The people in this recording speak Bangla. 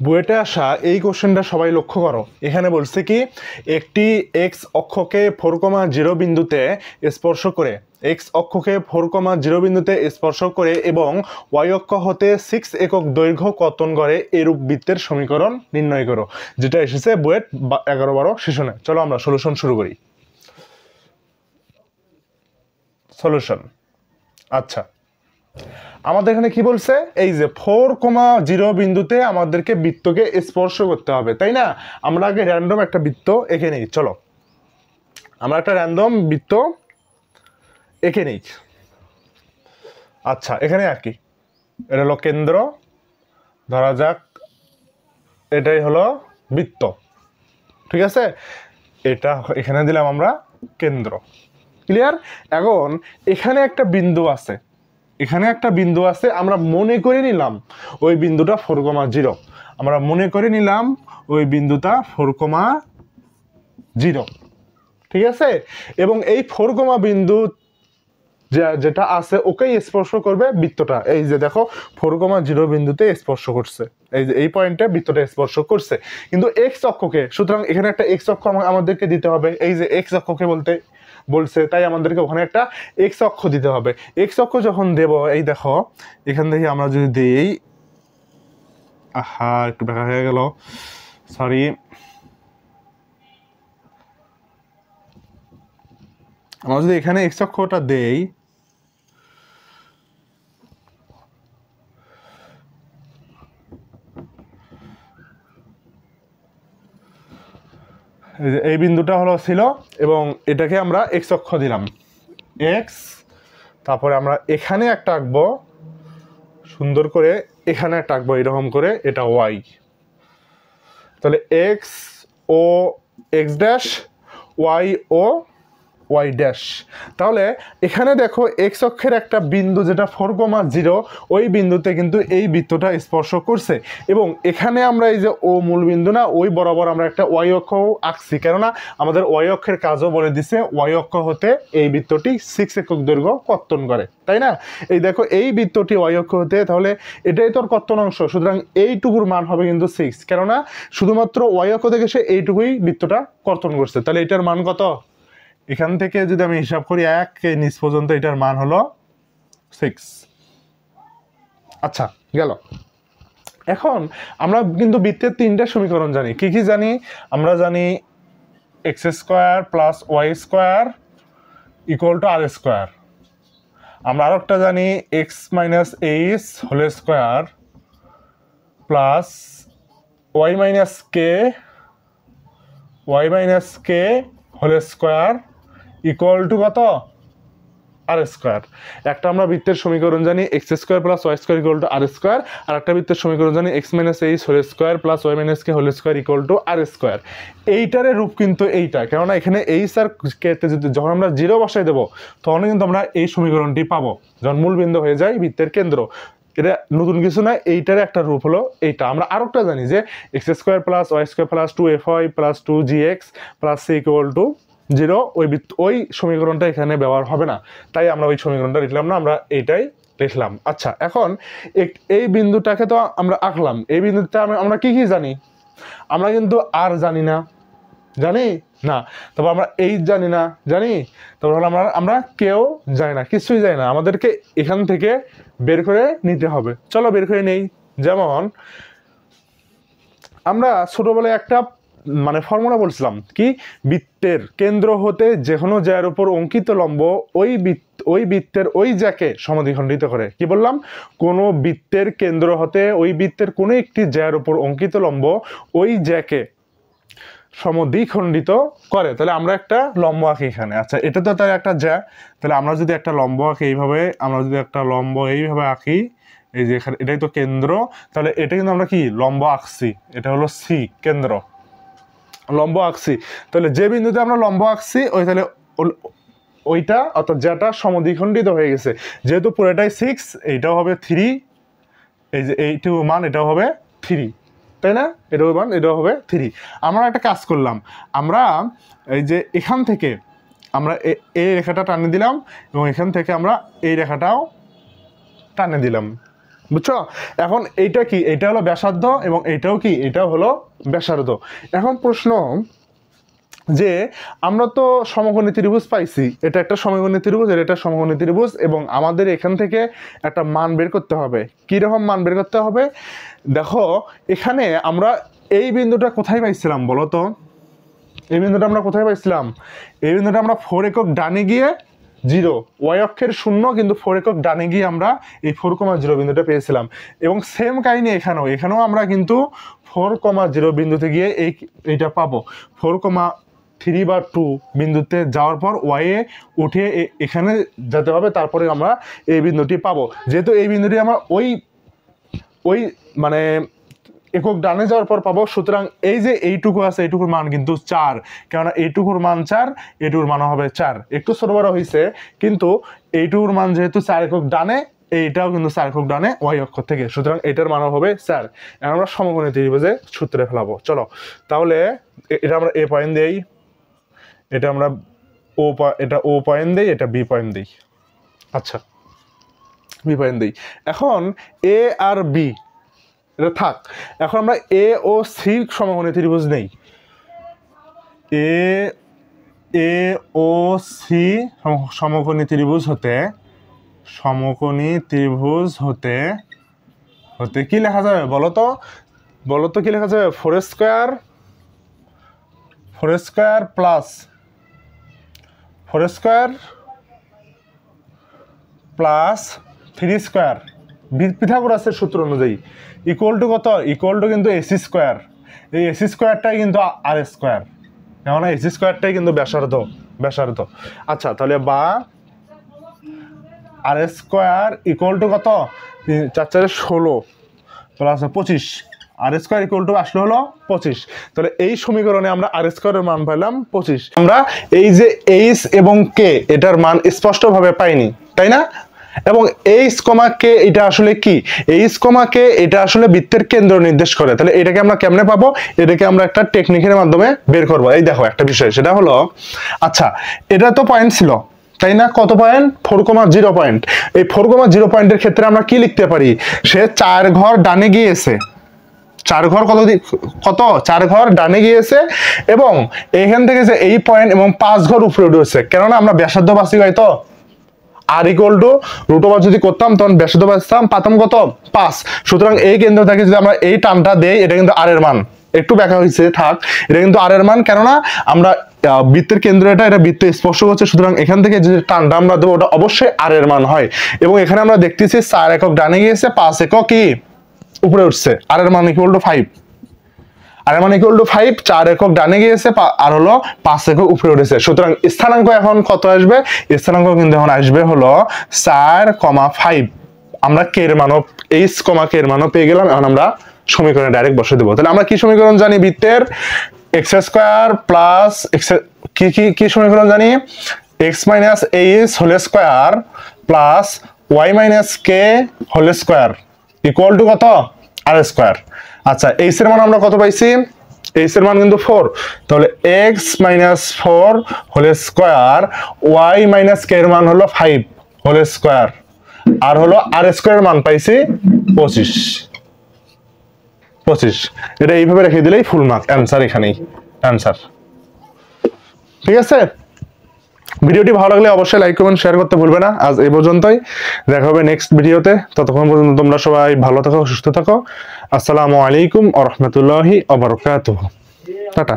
বুয়েটে আসা এই কোশ্চেনটা সবাই লক্ষ্য করো। এখানে বলছে কি একটি এক্স অক্ষকে 4,0 বিন্দুতে স্পর্শ করে, এক্স অক্ষকে 4,0 বিন্দুতে স্পর্শ করে এবং ওয়াই অক্ষ হতে 6 একক দৈর্ঘ্য কর্তন করে এরূপ বৃত্তের সমীকরণ নির্ণয় করো, যেটা এসেছে বুয়েট 11-12 সেশনে। চলো আমরা সলিউশন শুরু করি। সলিউশন, আচ্ছা আমাদের এখানে কি বলছে, এই যে 4,0 বিন্দুতে আমাদেরকে বৃত্তকে স্পর্শ করতে হবে, তাই না? আমরা আগে র্যান্ডম একটা বৃত্ত এঁকে নিই। চলো আমরা একটা র্যান্ডম বৃত্ত এঁকে নিই। আচ্ছা এখানে আর কি, এটা হলো কেন্দ্র, ধরা যাক এটাই হলো বৃত্ত, ঠিক আছে? এটা এখানে দিলাম আমরা কেন্দ্র, ক্লিয়ার? এখন এখানে একটা বিন্দু আছে, এখানে একটা বিন্দু আছে, আমরা মনে করে নিলাম ওই বিন্দুটা 4,0, আমরা মনে করে নিলাম ওই বিন্দুটা 4,0, ঠিক আছে? এবং এই 4, বিন্দু যেটা আছে ওকেই স্পর্শ করবে বৃত্তটা। এই যে দেখো 4,0 বিন্দুতে স্পর্শ করছে, এই যে এই পয়েন্টে বৃত্তটা স্পর্শ করছে, কিন্তু এক্স অক্ষকে, সুতরাং এখানে একটা এক্স অক্ষ আমাদেরকে দিতে হবে। এই যে এক্স অক্ষকে বলতে বলছে, তাই আমাদেরকে ওখানে একটা এক্স অক্ষ দিতে হবে। এক্স অক্ষ যখন দেব, এই দেখো এখান থেকে আমরা যদি দিই, আহা একটু দেখা হয়ে গেল, সরি, আমরা যদি এখানে এক্স অক্ষটা দেই, এই বিন্দুটা হলো ছিল এবং এটাকে আমরা এক্স অক্ষ দিলাম, এক্স, তারপরে আমরা এখানে একটা আঁকবো সুন্দর করে, এখানে একটা আঁকবো এরকম করে, এটা ওয়াই, তাহলে এক্স ও এক্স ড্যাশ, ওয়াই ও ওয়াই ড্যাশ। তাহলে এখানে দেখো এক্স অক্ষের একটা বিন্দু যেটা 4,0, ওই বিন্দুতে কিন্তু এই বৃত্তটা স্পর্শ করছে, এবং এখানে আমরা এই যে ও মূল বিন্দু না, ওই বরাবর আমরা একটা ওয়াই অক্ষ আঁকছি, কেননা আমাদের ওয়াই অক্ষের কাজও বলে দিছে ওয়াই অক্ষ হতে এই বৃত্তটি 6 একক দৈর্ঘ্য কর্তন করে, তাই না? এই দেখো এই বৃত্তটি ওয়াই অক্ষ হতে, তাহলে এটাই তোর কর্তন অংশ, সুতরাং এইটুকুর মান হবে কিন্তু 6, কেননা শুধুমাত্র ওয়াই অক্ষ থেকে সে এইটুকুই বৃত্তটা কর্তন করছে। তাহলে এটার মান কত? এখান থেকে যদি আমি হিসাব করি 1 নিচ পর্যন্ত, এটার মান হলো 6। আচ্ছা গেল। এখন আমরা কিন্তু বৃত্তের 3টা সমীকরণ জানি। কি কি জানি? আমরা জানি X square plus Y square equal to R square. আমরা আরো একটা জানি X minus H whole square plus Y minus K whole square equal to কত? R square. একটা আমরা বৃত্তের সমীকরণ জানি X square plus Y square equal to R square, আর একটা বৃত্তের সমীকরণ জানি X minus H whole square plus Y minus K whole square equal to R square. এইটারের রূপ কিন্তু এইটা, কেননা এখানে এইচ আর কেতে যখন আমরা 0 বসাই দেবো তখন কিন্তু আমরা এই সমীকরণটি পাবো, যখন মূল বিন্দু হয়ে যায় বৃত্তের কেন্দ্র। এটা নতুন কিছু না, এইটার একটা রূপ হলো এইটা। আমরা আরো একটা জানি যে X square plus Y square plus 2fy plus 2gx প্লাস c ইকুয়াল টু 0, ওই সমীকরণটা এখানে ব্যবহার হবে না, তাই আমরা ওই সমীকরণটা লিখলাম না, আমরা এইটাই লিখলাম। আচ্ছা এখন এই বিন্দুটাকে তো আমরা আঁকলাম, এই বিন্দুতে আমরা কি কি জানি? আমরা কিন্তু আর জানি না, জানি না, তারপর আমরা এই জানি না, জানি, তারপর আমরা কেউ জানি না, কিছুই জানি না, আমাদেরকে এখান থেকে বের করে নিতে হবে। চলো বের করে নেই। যেমন আমরা ছোটবেলায় একটা ফর্মুলা বলছিলাম কি, বৃত্তের কেন্দ্র হতে যে কোনো জ্যার উপর অঙ্কিত লম্ব ওই বৃত্তের ওই জ্যাকে সমদ্বিখণ্ডিত করে। কি বললাম? কোনো বৃত্তের কেন্দ্র হতে ওই বৃত্তের কোনো একটি জ্যার উপর অঙ্কিত লম্ব ওই জ্যাকে সমদ্বিখণ্ডিত করে। তাহলে আমরা একটা লম্ব আঁকি এখানে। আচ্ছা এটা তো তার একটা জ্যা, তাহলে আমরা যদি একটা লম্ব আঁকি এইভাবে, আমরা যদি একটা লম্ব এইভাবে আঁকি, এই যে এখানে এটাই তো কেন্দ্র, তাহলে এটা কিন্তু আমরা কি লম্ব আঁকছি, এটা হলো সি, কেন্দ্র, লম্ব আঁকছি। তাহলে যে বিন্দুতে আমরা লম্ব আঁকছি তাহলে ওইটা অর্থাৎ যেটা সমদ্বিখণ্ডিত হয়ে গেছে, যেহেতু পুরোটাই 6, এইটাও হবে 3, এই যে এইটুকু মান এটাও হবে 3, তাই না? এটাও মান এটাও হবে 3। আমরা একটা কাজ করলাম, আমরা এই যে এখান থেকে আমরা এই রেখাটা টানে দিলাম এবং এখান থেকে আমরা এই রেখাটাও টানে দিলাম, বুঝছো? এখন এইটা কি, এটা হলো ব্যাসার্ধ এবং এইটাও কি, এটাও হলো ব্যাসার্ধ। এখন প্রশ্ন যে আমরা তো সমকোণী ত্রিভুজ পাইছি, এটা একটা সমকোণী ত্রিভুজ, এটা একটা সমকোণী ত্রিভুজ, এবং আমাদের এখান থেকে একটা মান বের করতে হবে। কিরকম মান বের করতে হবে? দেখো এখানে আমরা এই বিন্দুটা কোথায় পাইছিলাম বলো তো? এই বিন্দুটা আমরা কোথায় পাইছিলাম? এই বিন্দুটা আমরা 4 একক ডানে গিয়ে 0, ওয়াই অক্ষের 0, কিন্তু 4 একক ডানে গিয়ে আমরা এই 4,0 বিন্দুটা পেয়েছিলাম। এবং সেম কাহিনী এখানেও আমরা কিন্তু 4,0 বিন্দুতে গিয়ে এইটা পাবো। 4,3 বা 2 বিন্দুতে যাওয়ার পর ওয়াইয়ে উঠে এখানে যেতে হবে, তারপরে আমরা এই বিন্দুটি পাবো। যেহেতু এই বিন্দুটি আমরা ওই মানে একক ডানে যাওয়ার পর পাবো, সুতরাং এই যে এইটুকু আছে এইটুকুর মান কিন্তু 4, কেননা এইটুকুর মান 4, এইটুকুর মান হবে 4। একটু ছোট বড় হয়েছে, কিন্তু এইটুকুর মান যেহেতু 4 একক ডানে, এইটাও কিন্তু 4 একক ডানে ওয়াই অক্ষ থেকে, সুতরাং এটার মান হবে 4। এখন আমরা সমকোণী ত্রিভুজে সূত্রে ফেলাবো। চলো তাহলে এটা আমরা এ পয়েন্ট দেই, এটা আমরা এটা ও পয়েন্ট দেই, এটা বি পয়েন্ট দেই। আচ্ছা, বি পয়েন্ট দেই। এখন এ আর বি এটা থাক। এখন আমরা এ ও সি সমকোণী ত্রিভুজ নেই। এ ও সি সমকোণী ত্রিভুজ হতে কি লেখা যাবে বলো তো কি লেখা যাবে? 4 স্কয়ার প্লাস 3 স্কয়ার পিথাগোরাসের সূত্র অনুযায়ী ইকুয়াল টু কত? ইকুয়াল টু কিন্তু এসি স্কয়ার। এই এসি স্কয়ারটাই কিন্তু আর স্কয়ার, কেননা এসি স্কয়ারটাই কিন্তু ব্যাসার্ধ। আচ্ছা, তাহলে বা আর স্কয়ার ইকুয়াল টু কত? 4 4 16 প্লাস 25, আর স্কয়ার ইকুয়াল টু আসলে হলো 25। তাহলে এই সমীকরণে আমরা আর স্কয়ারের মান পাইলাম 25। আমরা এই যে এইচ এবং কে এটার মান স্পষ্টভাবে পাইনি, তাই না? এবং এইচ কমা কে এটা আসলে কি? এইচ কমা কে এটা আসলে বৃত্তের কেন্দ্র নির্দেশ করে। তাহলে এটাকে আমরা কেমনে পাবো? এটাকে আমরা একটা টেকনিকের মাধ্যমে বের করব। এই দেখো একটা বিষয়, সেটা হলো, আচ্ছা এটা তো পয়েন্ট ছিল, তাই না? কত পয়েন্ট? 4,0 পয়েন্ট। এই 4,0 পয়েন্টের ক্ষেত্রে আমরা কি লিখতে পারি? সে 4 ঘর ডানে গিয়েছে, 4 ঘর কত 4 ঘর ডানে গিয়েছে, এবং এখান থেকে যে এই পয়েন্ট এবং 5 ঘর উপরে উঠেছে, কেননা আমরা ব্যাসার্ধ বাসি হয় তো, আর ইকুয়াল টু রুট ওভার যদি করতাম তখন ব্যাসার্ধ বাঁচতাম, পাতাম কত? 5। সুতরাং এই কেন্দ্র থেকে যদি আমরা এই টানটা দেই, এটা কিন্তু আর এর মান, একটু ব্যাখ্যা হয়েছে থাক, এটা কিন্তু আর এর মান, কেননা আমরা বৃত্তের কেন্দ্র এটা বৃত্ত স্পর্শ করছে, সুতরাং এখান থেকে যে টানটা আমরা দেবো ওটা অবশ্যই আর এর মান হয়। এবং এখানে আমরা দেখতেছি 4 একক ডানে গিয়েছে, 5 একক কি উপরে উঠছে, আর এর মান ইকুয়াল টু 5। আর এর মান ইকুয়াল টু 5, 4 একক ডানে গিয়েছে আর হলো 5 একক উপরে উঠেছে। সুতরাং স্থানাঙ্ক এখন কত আসবে? স্থানাঙ্ক কিন্তু এখন আসবে হলো 4,5। আমরা কে এর মানও এইচ কমা কে এর মানও পেয়ে গেলাম। এখন আমরা সমীকরণে ডাইরেক্ট বসে দেবো। তাহলে আমরা কি সমীকরণ জানি? বৃত্তের এক্স স্কয়ার প্লাস কি সমীকরণ জানি? X minus H whole square plus Y minus K whole square equal to কত? আর স্কয়ার। আচ্ছা, এইচ এর মান আমরা কত পাইছি? এইচ এর মান কিন্তু 4। তাহলে X minus 4 whole square, Y minus K এর মান হলো 5 হোল স্কয়ার, আর হলো আর স্কয়ারের মান পাইছি 25। এটা এইভাবে রেখে দিলেই ফুল মার্ক, অ্যান্সার এখানেই অ্যান্সার। ঠিক আছে, ভিডিওটি ভালো লাগলে অবশ্যই লাইক কমেন্ট শেয়ার করতে ভুলবে না। আজ এই পর্যন্তই, দেখা হবে নেক্সট ভিডিওতে। ততক্ষণ পর্যন্ত তোমরা সবাই ভালো থাকো, সুস্থ থাকো। আসসালামু আলাইকুম ওয়া রাহমাতুল্লাহি ওয়া বারাকাতুহু। টাটা।